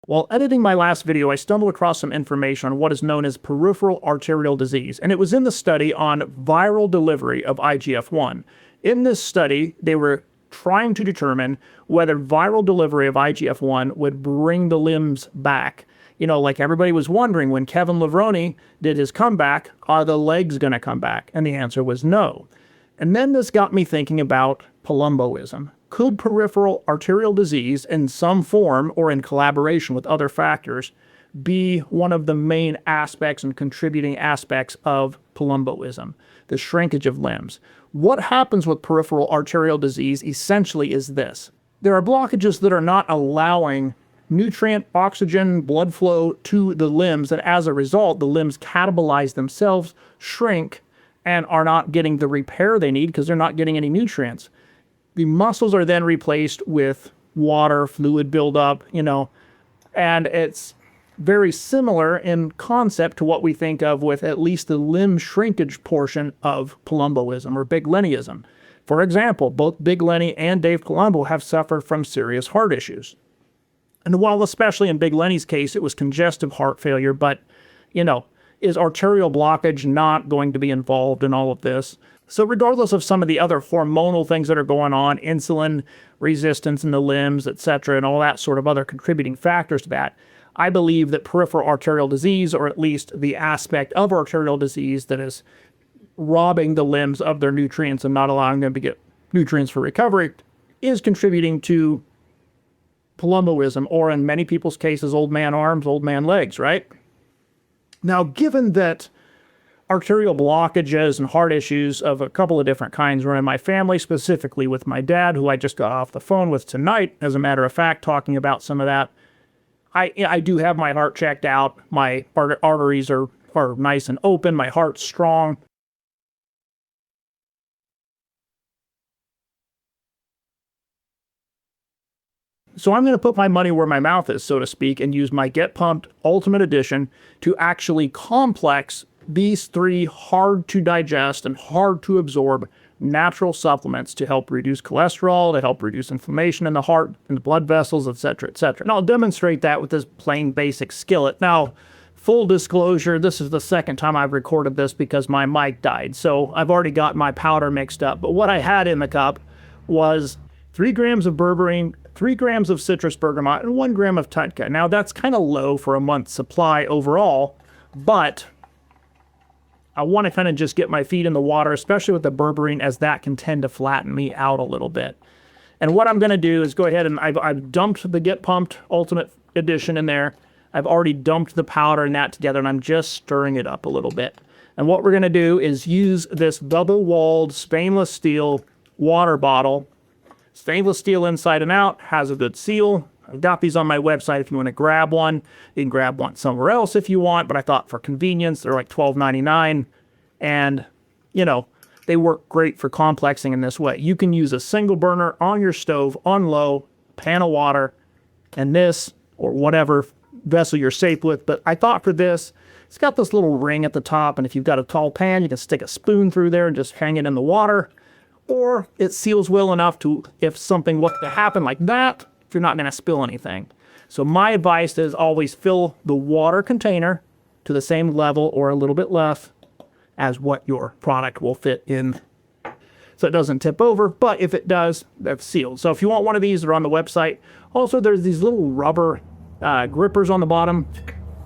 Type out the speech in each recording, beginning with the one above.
While editing my last video, I stumbled across some information on what is known as peripheral arterial disease, and it was in the study on viral delivery of IGF-1. In this study, they were trying to determine whether viral delivery of IGF-1 would bring the limbs back. You know, like everybody was wondering when Kevin Levrone did his comeback, are the legs going to come back? And the answer was no. And then this got me thinking about Palumboism. Could peripheral arterial disease in some form or in collaboration with other factors be one of the main aspects and contributing aspects of Palumboism, the shrinkage of limbs? What happens with peripheral arterial disease essentially is this. There are blockages that are not allowing nutrient, oxygen, blood flow to the limbs, and as a result, the limbs catabolize themselves, shrink, and are not getting the repair they need because they're not getting any nutrients. The muscles are then replaced with water, fluid buildup, and it's very similar in concept to what we think of with at least the limb shrinkage portion of Palumboism or Big Lenny-ism. For example, both Big Lenny and Dave Palumbo have suffered from serious heart issues. And while especially in Big Lenny's case, it was congestive heart failure, but, is arterial blockage not going to be involved in all of this? So regardless of some of the other hormonal things that are going on, insulin resistance in the limbs, etc., and all that sort of other contributing factors to that, I believe that peripheral arterial disease, or at least the aspect of arterial disease that is robbing the limbs of their nutrients and not allowing them to get nutrients for recovery, is contributing to Palumboism, or in many people's cases, old man arms, old man legs, right? Now, given that arterial blockages and heart issues of a couple of different kinds run in my family, specifically with my dad, who I just got off the phone with tonight, as a matter of fact, talking about some of that, I do have my heart checked out. My arteries are nice and open. My heart's strong. So I'm going to put my money where my mouth is, so to speak, and use my Get Pumped Ultimate Edition to actually complex these three hard to digest and hard to absorb natural supplements to help reduce cholesterol, to help reduce inflammation in the heart and the blood vessels, etc., etc. And I'll demonstrate that with this plain basic skillet. Now, full disclosure, this is the second time I've recorded this because my mic died. So I've already got my powder mixed up. But what I had in the cup was 3 grams of berberine, 3 grams of citrus bergamot, and 1 gram of tutka. Now, that's kind of low for a month's supply overall, but I want to kind of just get my feet in the water, especially with the berberine, as that can tend to flatten me out a little bit. And what I'm going to do is go ahead and I've dumped the Get Pumped Ultimate Edition in there. I've already dumped the powder and that together, and I'm just stirring it up a little bit. And what we're going to do is use this double-walled stainless steel water bottle. Stainless steel inside and out, has a good seal. I've got these on my website if you want to grab one. You can grab one somewhere else if you want, but I thought for convenience, they're like $12.99. And, they work great for complexing in this way. You can use a single burner on your stove, on low, pan of water, and this, or whatever vessel you're safe with. But I thought for this, it's got this little ring at the top, and if you've got a tall pan, you can stick a spoon through there and just hang it in the water. Or it seals well enough to, if something was to happen like that, you're not going to spill anything. So my advice is always fill the water container to the same level or a little bit less as what your product will fit in, so it doesn't tip over. But if it does, they're sealed. So if you want one of these, they're on the website. Also, there's these little rubber grippers on the bottom.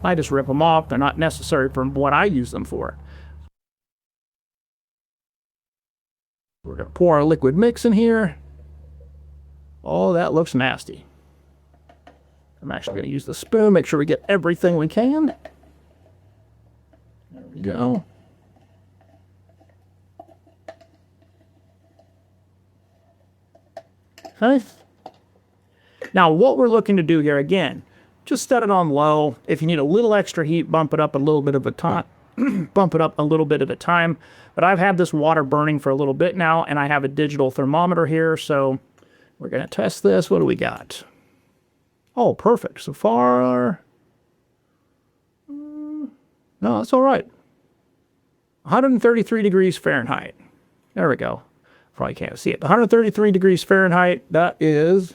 I just rip them off. They're not necessary for what I use them for. We're going to pour our liquid mix in here. Oh, that looks nasty. I'm actually going to use the spoon, make sure we get everything we can. There we go. Okay. Now, what we're looking to do here, again, just set it on low. If you need a little extra heat, bump it up a little bit of a time. Bump it up a little bit at a time. But I've had this water burning for a little bit now, and I have a digital thermometer here, so we're going to test this. What do we got? Oh, perfect. So far, no, that's all right. 133 degrees Fahrenheit. There we go. Probably can't see it. 133 degrees Fahrenheit, that is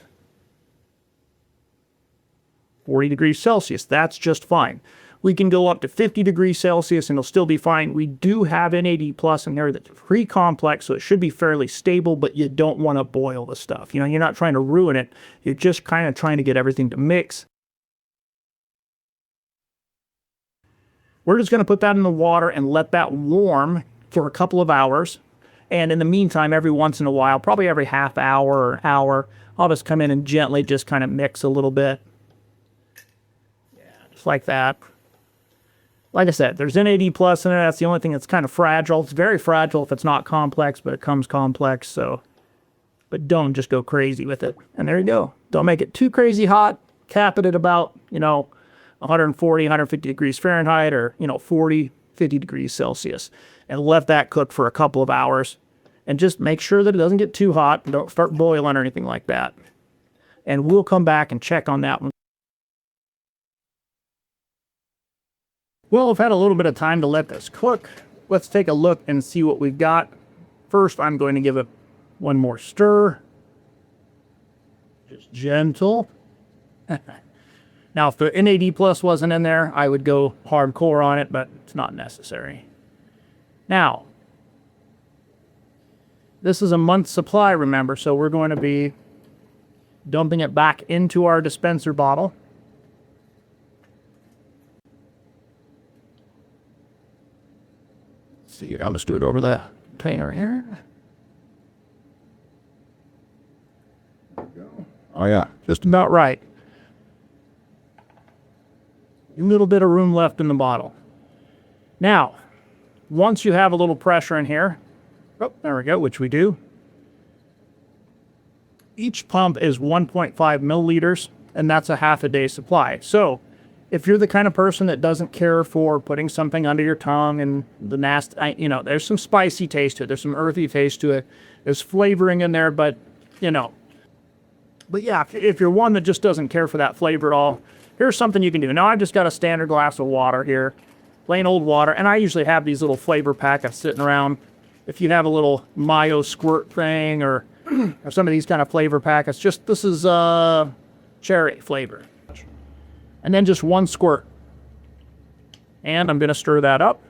40 degrees Celsius. That's just fine. We can go up to 50 degrees Celsius and it'll still be fine. We do have NAD plus in there that's pre-complex, so it should be fairly stable, but you don't want to boil the stuff. You know, you're not trying to ruin it. You're just kind of trying to get everything to mix. We're just going to put that in the water and let that warm for a couple of hours. And in the meantime, every once in a while, probably every half hour or hour, I'll just come in and gently just kind of mix a little bit. Yeah, just like that. Like I said, there's NAD plus in it. That's the only thing that's kind of fragile. It's very fragile if it's not complex, but it comes complex. So, but don't just go crazy with it. And there you go. Don't make it too crazy hot. Cap it at about, 140, 150 degrees Fahrenheit or, 40, 50 degrees Celsius. And let that cook for a couple of hours. And just make sure that it doesn't get too hot. Don't start boiling or anything like that. And we'll come back and check on that one. Well, I've had a little bit of time to let this cook. Let's take a look and see what we've got. First, I'm going to give it one more stir. Just gentle. Now, if the NAD plus wasn't in there, I would go hardcore on it, but it's not necessary. Now, this is a month's supply, remember, so we're going to be dumping it back into our dispenser bottle. See, I'll just do it over the container here. There we go. Oh yeah, just about right. A little bit of room left in the bottle. Now, once you have a little pressure in here, oh, there we go, which we do. Each pump is 1.5 milliliters, and that's a half a day supply. So, if you're the kind of person that doesn't care for putting something under your tongue and the nasty, there's some spicy taste to it. There's some earthy taste to it. There's flavoring in there, but, But yeah, if you're one that just doesn't care for that flavor at all, here's something you can do. Now, I've just got a standard glass of water here, plain old water, and I usually have these little flavor packets sitting around. If you have a little Mayo squirt thing or some of these kind of flavor packets, this is cherry flavor. And then just one squirt. And I'm going to stir that up.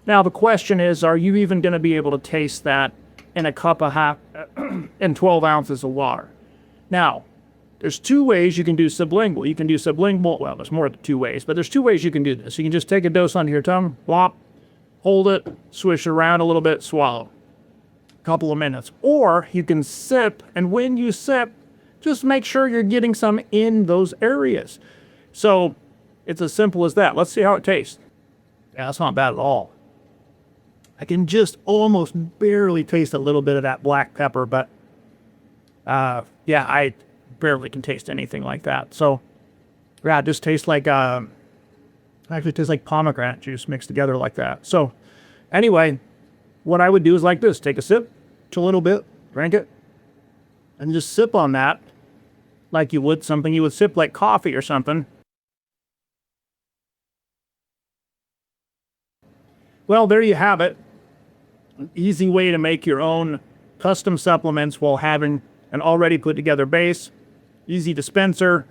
Now the question is, are you even going to be able to taste that in a cup of half, in 12 ounces of water? Now, there's two ways you can do sublingual. You can do sublingual, well, there's more than two ways, but there's two ways you can do this. You can just take a dose onto your tongue, plop, hold it, swish it around a little bit, swallow. A couple of minutes. Or you can sip, and when you sip, just make sure you're getting some in those areas. So it's as simple as that. Let's see how it tastes. Yeah, that's not bad at all. I can just almost barely taste a little bit of that black pepper, but yeah, I barely can taste anything like that. So yeah, it just tastes like actually tastes like pomegranate juice mixed together like that. So anyway, what I would do is like this: take a sip, a little bit, drink it, and just sip on that like you would something you would sip like coffee or something. Well, there you have it. An easy way to make your own custom supplements while having an already put together base. Easy dispenser,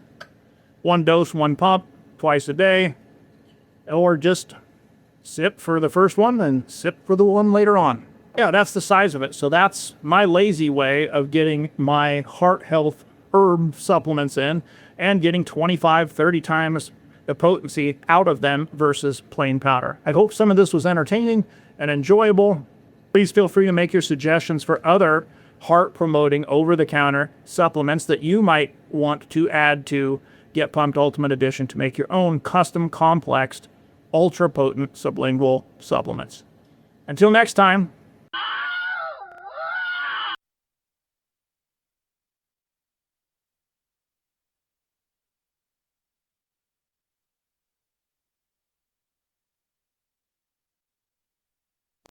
one dose, one pump, twice a day. Or just sip for the first one and sip for the one later on. Yeah, that's the size of it. So that's my lazy way of getting my heart health herb supplements in and getting 25, 30 times the potency out of them versus plain powder. I hope some of this was entertaining and enjoyable. Please feel free to make your suggestions for other heart-promoting over-the-counter supplements that you might want to add to Get Pumped Ultimate Edition to make your own custom, complex, ultra-potent sublingual supplements. Until next time,